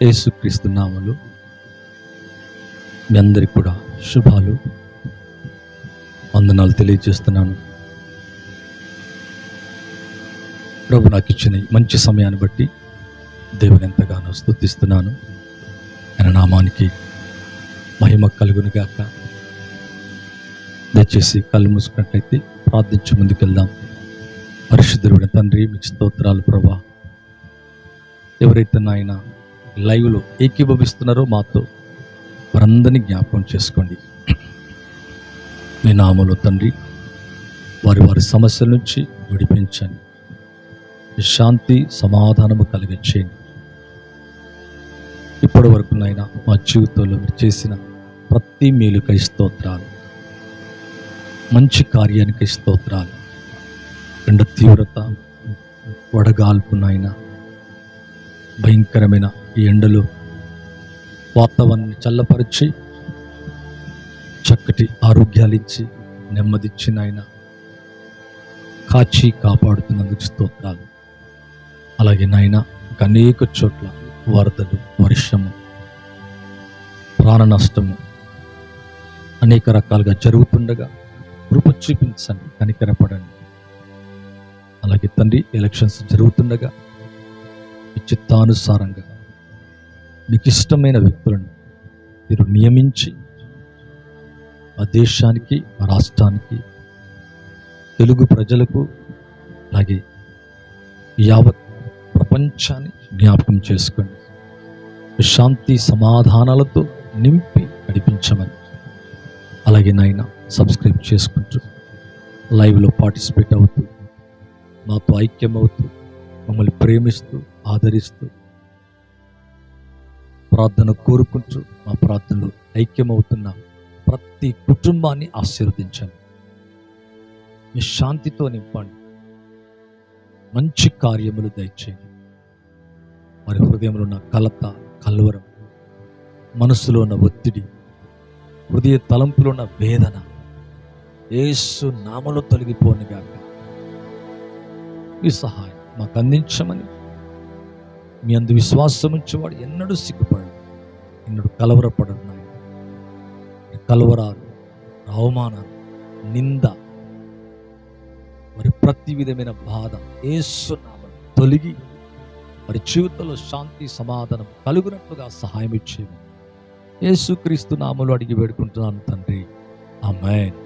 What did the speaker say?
యేసుక్రీస్తు నామములో మీ అందరికి కూడా శుభాలు, వందనాలు తెలియజేస్తున్నాను. ప్రభు నాకు ఇచ్చిన మంచి సమయాన్ని బట్టి దేవుని ఎంతగానో స్తుతిస్తున్నాను. ఆయన నామానికి మహిమ కలుగును గాక. దయచేసి కళ్ళు మూసుకున్నట్లయితే ప్రార్థించి ముందుకెళ్దాం. పరిశుద్ధుడైన తండ్రి, మీకు స్తోత్రాలు ప్రభా. ఎవరైతే నాయన లైవ్లో ఏకీభవిస్తున్నారో మాతో వారందరినీ జ్ఞాపకం చేసుకోండి. మీ నామములో తండ్రి వారి వారి సమస్యల నుంచి విడిపించండి. శాంతి సమాధానము కలిగించేయండి. ఇప్పటి వరకు నాయన మా జీవితంలో మీరు చేసిన ప్రతి మేలుకై స్తోత్రాలు, మంచి కార్యానికి స్తోత్రాలు. ఎండ తీవ్రత, వడగాల్పు నాయన, భయంకరమైన ఈ ఎండలో వాతావరణాన్ని చల్లపరిచి చక్కటి ఆరోగ్యాలు ఇచ్చి నెమ్మదిచ్చి నాయన కాచి కాపాడుతున్నందుకు స్తోత్రాలు. అలాగే నాయన అనేక చోట్ల వరదలు, వర్షము, ప్రాణ నష్టము అనేక రకాలుగా జరుగుతుండగా కృప చూపించండి, కనికరపడండి. అలాగే తండ్రి ఎలక్షన్స్ జరుగుతుండగా మీ చిత్తానుసారంగా మీకు ఇష్టమైన వ్యక్తులను మీరు నియమించి మా దేశానికి, మా రాష్ట్రానికి, తెలుగు ప్రజలకు, అలాగే యావత్ ప్రపంచాన్ని జ్ఞాపకం చేసుకోండి. శాంతి సమాధానాలతో నింపి నడిపించమని. అలాగే నాయన సబ్స్క్రైబ్ చేసుకుంటూ లైవ్లో పార్టిసిపేట్ అవుతూ మాతో ఐక్యమవుతూ మమ్మల్ని ప్రేమిస్తూ ఆదరిస్తూ ప్రార్థన కోరుకుంటూ మా ప్రార్థనలో ఐక్యమవుతున్న ప్రతి కుటుంబాన్ని ఆశీర్వదించండి. మీ శాంతితో నింపండి. మంచి కార్యములు దయచేయండి. వారి హృదయంలో ఉన్న కలత, కలవరం, మనసులో ఉన్న ఒత్తిడి, హృదయ తలంపులో ఉన్న వేదన యేసు నామములో తొలగిపోనుగాక. మీ సహాయం మాకు అందించమని. మీ అందు విశ్వాసం ఉంచేవాడు ఎన్నడూ సిగ్గుపడడు, ఎన్నడూ కలవరపడడు. నాయన కలవరాలు, అవమానాలు, నింద, మరి ప్రతి విధమైన బాధ యేసు నామములో తొలగి మరి జీవితంలో శాంతి సమాధానం కలుగునట్లుగా సహాయం ఇచ్చేది యేసుక్రీస్తు నామములో అడిగి వేడుకుంటున్నాను తండ్రి. ఆమేన్.